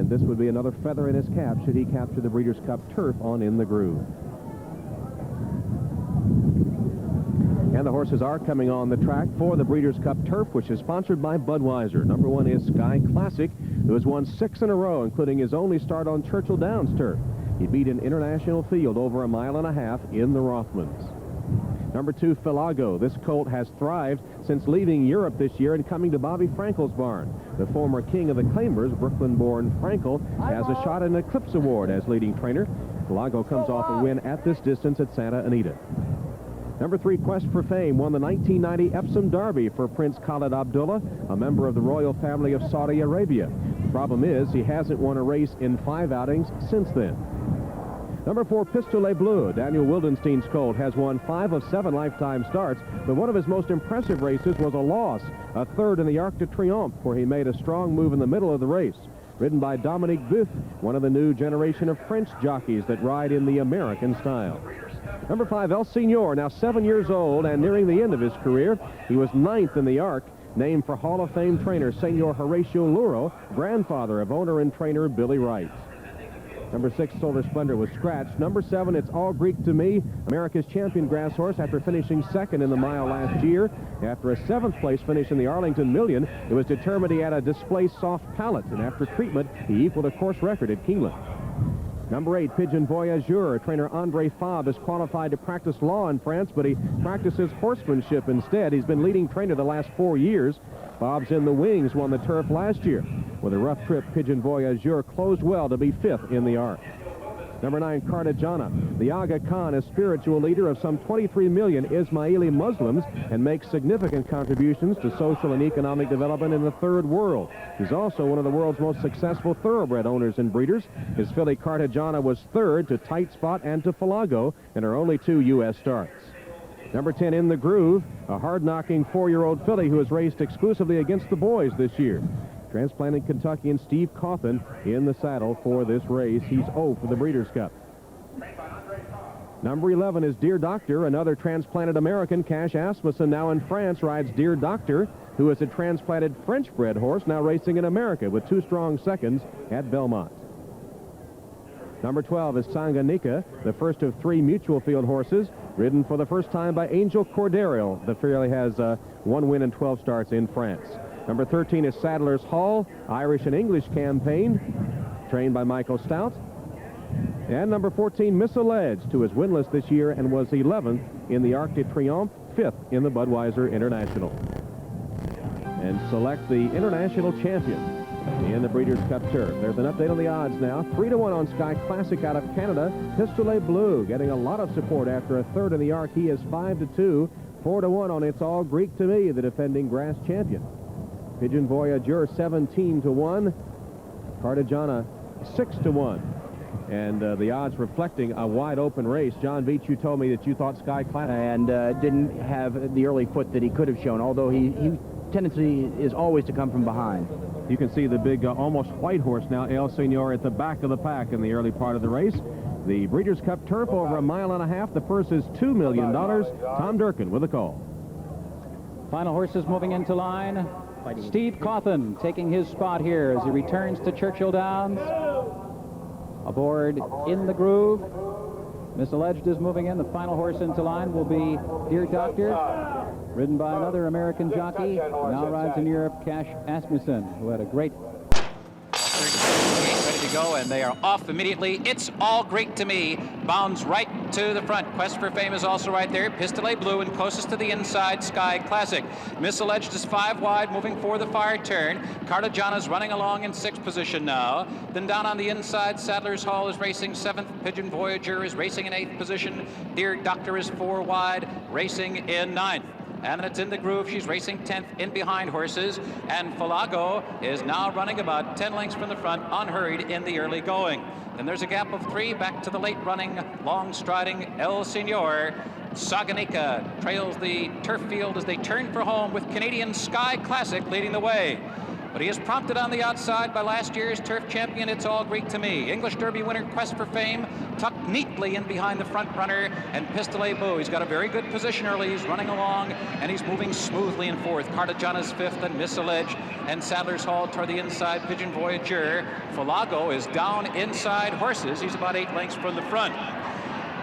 and this would be another feather in his cap should he capture the Breeders' Cup Turf on In the Groove. And the horses are coming on the track for the Breeders' Cup Turf, which is sponsored by Budweiser. Number 1 is Sky Classic, who has won 6 in a row, including his only start on Churchill Downs turf. He beat an international field over a mile and a half in the Rothmans. Number 2, Filago. This colt has thrived since leaving Europe this year and coming to Bobby Frankel's barn. The former king of the Claimers, Brooklyn-born Frankel, has a shot at an Eclipse Award as leading trainer. Filago comes off a win at this distance at Santa Anita. Number 3, Quest for Fame, won the 1990 Epsom Derby for Prince Khalid Abdullah, a member of the royal family of Saudi Arabia. The problem is he hasn't won a race in 5 outings since then. Number 4, Pistolet Bleu. Daniel Wildenstein's colt has won 5 of 7 lifetime starts, but one of his most impressive races was a loss, a third in the Arc de Triomphe, where he made a strong move in the middle of the race. Ridden by Dominique Buff, one of the new generation of French jockeys that ride in the American style. Number 5, El Senor, now 7 years old and nearing the end of his career. He was 9th in the Arc, named for Hall of Fame trainer Senor Horatio Luro, grandfather of owner and trainer Billy Wright. Number 6, Solar Splendor, was scratched. Number 7, It's All Greek to Me, America's champion grass horse after finishing 2nd in the mile last year. After a 7th place finish in the Arlington Million, it was determined he had a displaced soft palate, and after treatment, he equaled a course record at Keeneland. Number 8, Pigeon Voyageur. Trainer Andre Fabre is qualified to practice law in France, but he practices horsemanship instead. He's been leading trainer the last 4 years. Fabre's in the wings, won the turf last year. With a rough trip, Pigeon Voyageur closed well to be 5th in the Arc. Number 9, Cartagena. The Aga Khan is spiritual leader of some 23 million Ismaili Muslims and makes significant contributions to social and economic development in the Third World. He's also one of the world's most successful thoroughbred owners and breeders. His filly Cartagena was 3rd to Tight Spot and to Filago in her only 2 U.S. starts. Number 10, In the Groove, a hard-knocking 4-year-old filly who has raced exclusively against the boys this year. Transplanted Kentuckian Steve Cawthon in the saddle for this race. He's 0 for the Breeders' Cup. Number 11 is Dear Doctor. Another transplanted American, Cash Asmussen, now in France, rides Dear Doctor, who is a transplanted French-bred horse now racing in America with 2 strong seconds at Belmont. Number 12 is Sanganika, the first of 3 mutual field horses, ridden for the first time by Angel Cordero. The filly has 1 win and 12 starts in France. Number 13 is Sadler's Hall, Irish and English campaign, trained by Michael Stout. And number 14, Miss Alleged, who is winless this year and was 11th in the Arc de Triomphe, 5th in the Budweiser International. And select the international champion in the Breeders' Cup Turf. There's an update on the odds now. 3-1 on Sky Classic out of Canada. Pistolet Bleu getting a lot of support after a 3rd in the Arc. He is 5-2. 4-1 on It's All Greek to Me, the defending grass champion. Pigeon Voyageur 17-1. Cartagena 6-1. And the odds reflecting a wide open race. John Veach, you told me that you thought Sky Classic and didn't have the early foot that he could have shown, although he tendency is always to come from behind. You can see the big almost white horse now, El Senor, at the back of the pack in the early part of the race. The Breeders' Cup Turf over a mile and a half. The purse is $2 million. Tom Durkin with a call. Final horses moving into line. Steve Cawthon taking his spot here as he returns to Churchill Downs. Aboard In the Groove. Miss Alleged is moving in. The final horse into line will be Dear Doctor, ridden by another American jockey, now rides in Europe, Cash Asmussen, who had a great... Ready to go, and they are off immediately. It's All Greek to Me bounds right to the front. Quest for Fame is also right there. Pistolet Bleu, and closest to the inside, Sky Classic. Miss Alleged is 5 wide, moving for the fire turn. Cartagena's running along in 6th position now. Then down on the inside, Sadler's Hall is racing 7th. Pigeon Voyageur is racing in 8th position. Dear Doctor is 4 wide, racing in 9th. And then it's In the Groove. She's racing 10th in behind horses. And Filago is now running about 10 lengths from the front, unhurried in the early going. Then there's a gap of 3 back to the late running, long striding El Senor. Saganika trails the turf field as they turn for home with Canadian Sky Classic leading the way. But he is prompted on the outside by last year's turf champion, It's All Greek to Me. English Derby winner Quest for Fame tucked neatly in behind the front runner, and Pistolet Blue. He's got a very good position early. He's running along, and he's moving smoothly in fourth. Cartagena's fifth, and Miss Alleged and Sadler's Hall toward the inside. Pigeon Voyager. Falago is down inside horses. He's about 8 lengths from the front.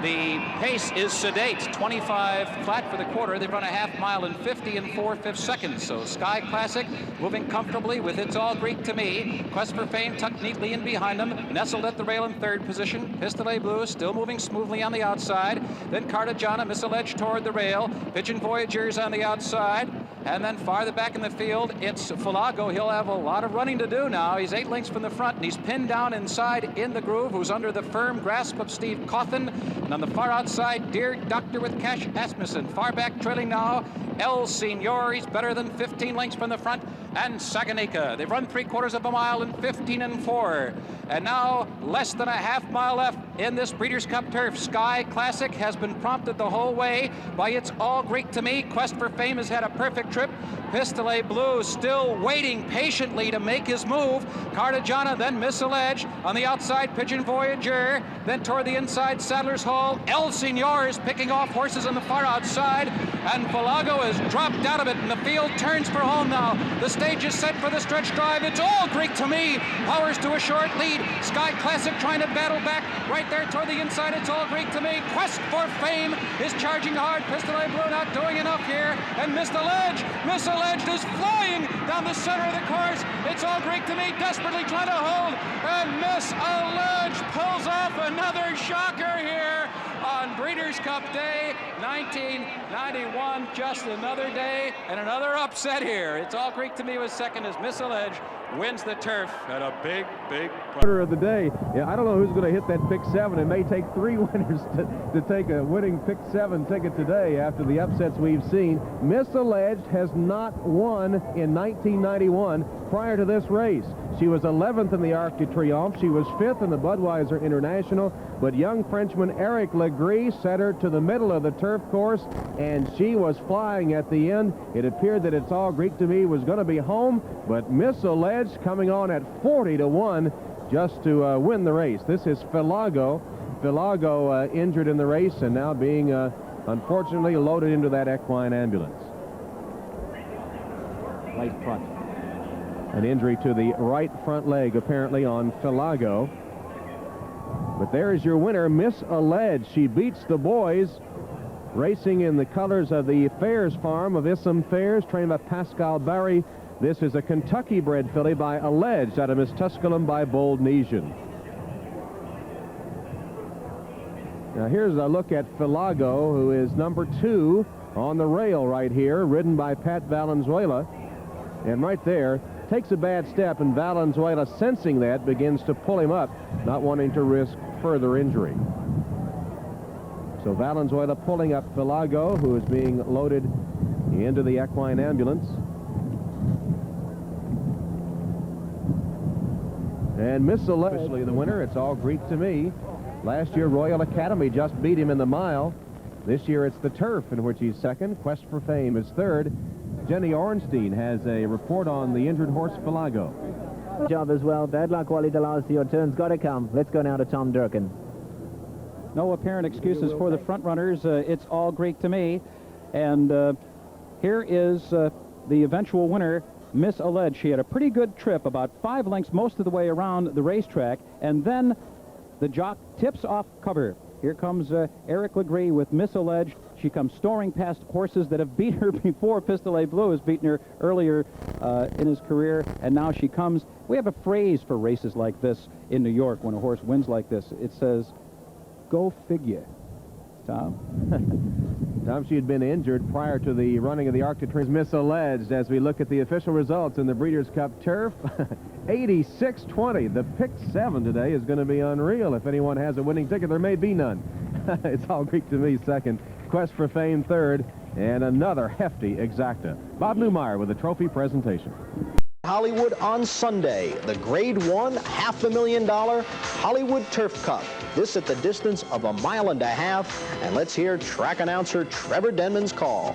The pace is sedate, 25 flat for the quarter. They've run a half mile in 50 and 4/5 seconds. So Sky Classic moving comfortably with It's All Greek to Me. Quest for Fame tucked neatly in behind them, nestled at the rail in third position. Pistolet Blue still moving smoothly on the outside. Then Cartagena, Miss Alleged toward the rail. Pigeon Voyagers on the outside. And then farther back in the field, it's Falago. He'll have a lot of running to do now. He's 8 lengths from the front, and he's pinned down inside in the groove, who's under the firm grasp of Steve Cawthon. And on the far outside, Dear Doctor with Cash Asmussen. Far back trailing now, El Senor. He's better than 15 lengths from the front. And Saganika. They've run 3/4 of a mile in 15 and 4. And now less than a half mile left in this Breeders' Cup Turf. Sky Classic has been prompted the whole way by It's All Greek to Me. Quest for Fame has had a perfect trip. Pistolet Blue still waiting patiently to make his move. Cartagena, then Miss Alleged. On the outside, Pigeon Voyager. Then toward the inside, Sadler's Hall. El Senor is picking off horses on the far outside. And Falago has dropped out of it, and the field turns for home now. The stage is set for the stretch drive. It's All Greek to Me. Powers to a short lead. Sky Classic trying to battle back. Right there toward the inside, It's All Greek to Me. Quest for Fame is charging hard. Pistolet Blue not doing enough here. And Miss Alleged is flying down the center of the course. It's All Greek to Me desperately trying to hold. And Miss Alleged pulls off another shocker here on Breeders' Cup Day 1991. Just another day and another upset here. It's All Greek to Me was second as Miss Alleged wins the turf at a big Quarter of the day. Yeah, I don't know who's going to hit that pick 7. It may take 3 winners to take a winning pick 7 ticket today after the upsets we've seen. Miss Alleged has not won in 1991 prior to this race. She was 11th in the Arc de Triomphe. She was 5th in the Budweiser International, but young Frenchman Eric Legris set her to the middle of the turf course, and she was flying at the end. It appeared that It's All Greek to Me was going to be home, but Miss Alleged coming on at 40-1 just to win the race. This is Falago. Falago injured in the race and now being unfortunately loaded into that equine ambulance. Right front. An injury to the right front leg apparently on Falago. But there is your winner, Miss Alleged. She beats the boys, racing in the colors of the Fairs farm of Issam Fairs, trained by Pascal Barry. This is a Kentucky-bred filly by Alleged out of Miss Tusculum by Bold Nesian. Now here's a look at Falago, who is number 2 on the rail right here, ridden by Pat Valenzuela. And right there, takes a bad step, and Valenzuela, sensing that, begins to pull him up, not wanting to risk further injury. So Valenzuela pulling up Falago, who is being loaded into the equine ambulance. And Miss Alleged, the winner. It's All Greek to Me. Last year, Royal Academy just beat him in the mile. This year, it's the turf in which he's second. Quest for Fame is third. Jenny Ornstein has a report on the injured horse Falago. Good job as well. Bad luck, Wally Delaz. Your turn's got to come. Let's go now to Tom Durkin. No apparent excuses for the front runners. It's All Greek to Me. And here is the eventual winner, Miss Alleged. She had a pretty good trip, about 5 lengths most of the way around the racetrack. And then the jock tips off cover. Here comes Eric Legris with Miss Alleged. She comes storming past horses that have beat her before. Pistolet Blue has beaten her earlier in his career, and now she comes. We have a phrase for races like this in New York when a horse wins like this. It says, "Go figure." Tom? Tom, she had been injured prior to the running of the Arc de Triomphe. Miss Alleged, as we look at the official results in the Breeders' Cup Turf, 86-20. The pick 7 today is going to be unreal. If anyone has a winning ticket, there may be none. It's All Greek to Me second. Quest for Fame third, and another hefty exacta. Bob Newmeyer with a trophy presentation. Hollywood on Sunday, the Grade 1 $500,000 Hollywood Turf Cup. This at the distance of 1.5 miles. And let's hear track announcer Trevor Denman's call.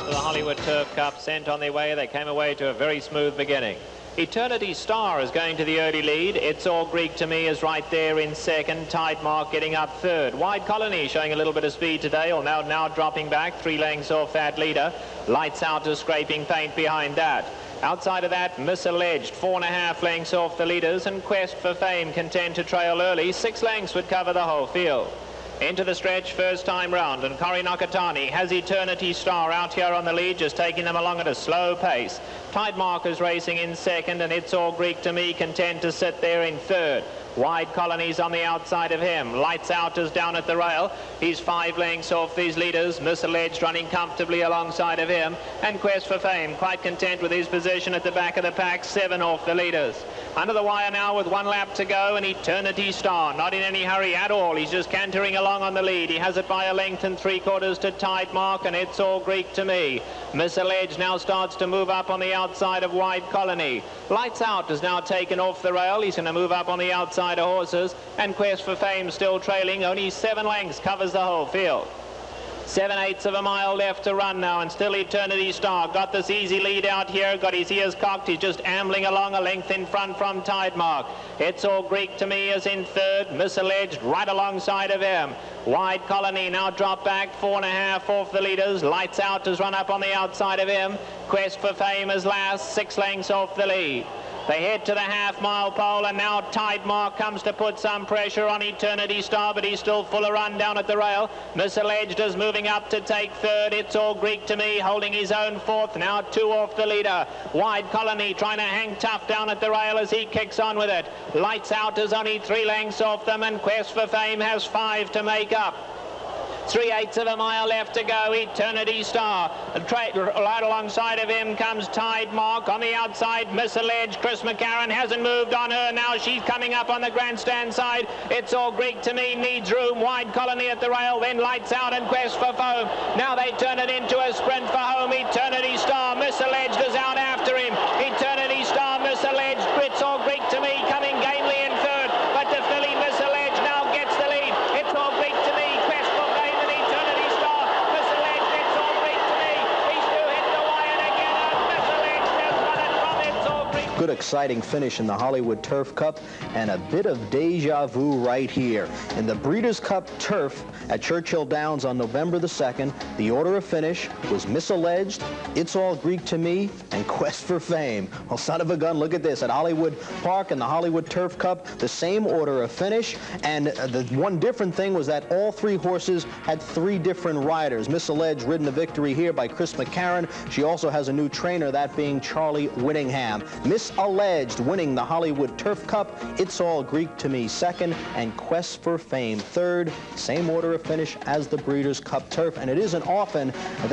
For the Hollywood Turf Cup sent on their way. They came away to a very smooth beginning. Eternity Star is going to the early lead. It's All Greek to Me is right there in second. Tide Mark getting up third. Wide Colony showing a little bit of speed today, or now dropping back 3 lengths off that leader. Lights Out is scraping paint behind that. Outside of that, Miss Alleged, 4.5 lengths off the leaders, and Quest for Fame content to trail early. 6 lengths would cover the whole field. Into the stretch first time round, and Kori Nakatani has Eternity Star out here on the lead, just taking them along at a slow pace. Tide Mark is racing in second, and It's All Greek to Me content to sit there in third. Wide Colony's on the outside of him. Lights Out is down at the rail. He's 5 lengths off these leaders. Miss Alleged running comfortably alongside of him. And Quest for Fame quite content with his position at the back of the pack, 7 off the leaders. Under the wire now with 1 lap to go, and Eternity Star not in any hurry at all. He's just cantering along on the lead. He has it by 1 3/4 lengths to Tide Mark, and It's All Greek to Me. Miss Alleged now starts to move up on the outside of Wide Colony. Lights Out is now taken off the rail. He's going to move up on the outside of horses, and Quest for Fame still trailing. Only 7 lengths covers the whole field. 7/8 of a mile left to run now, and still Eternity Star got this easy lead out here, got his ears cocked. He's just ambling along a length in front from Tide Mark. It's All Greek to Me is in third. Miss Alleged right alongside of him. Wide Colony now dropped back 4.5 off the leaders. Lights Out has run up on the outside of him. Quest for Fame is last, 6 lengths off the lead. They head to the half-mile pole, and now Tide Mark comes to put some pressure on Eternity Star, but he's still full of run down at the rail. Miss Alleged is moving up to take third. It's All Greek to Me holding his own fourth. Now 2 off the leader. Wide Colony trying to hang tough down at the rail as he kicks on with it. Lights Out is only 3 lengths off them, and Quest for Fame has 5 to make up. 3/8 of a mile left to go. Eternity Star. Right alongside of him comes Tide Mark. On the outside, Miss Alleged. Chris McCarron hasn't moved on her. Now she's coming up on the grandstand side. It's All Greek to Me needs room. Wide Colony at the rail, then Lights Out and Quest for Fame. Now they turn it into a sprint for home. Eternity Star. Miss Alleged is out after him. Eternity Star, Miss Alleged. It's All Greek to Me coming gamely in third. But the filly Miss Alleged now gets the lead. It's All Greek to Me. Quest for Fame and Eternity Star. Miss Alleged, It's All Greek to Me. These two hit the wire together. Miss Alleged has won it from It's All Greek. Good exciting finish in the Hollywood Turf Cup, and a bit of deja vu right here. In the Breeders' Cup Turf at Churchill Downs on November the 2nd, the order of finish was Miss Alleged, It's All Greek to Me, and Quest for Fame. Well, son of a gun, look at this. At Hollywood Park and the Hollywood Turf Cup, the same order of finish, and the one different thing was that all 3 horses had 3 different riders. Miss Alleged ridden the victory here by Chris McCarron. She also has a new trainer, that being Charlie Whittingham. Miss Alleged winning the Hollywood Turf Cup, It's All Greek to Me second, and Quest for Fame third. Same order of finish as the Breeders' Cup Turf, and it isn't often that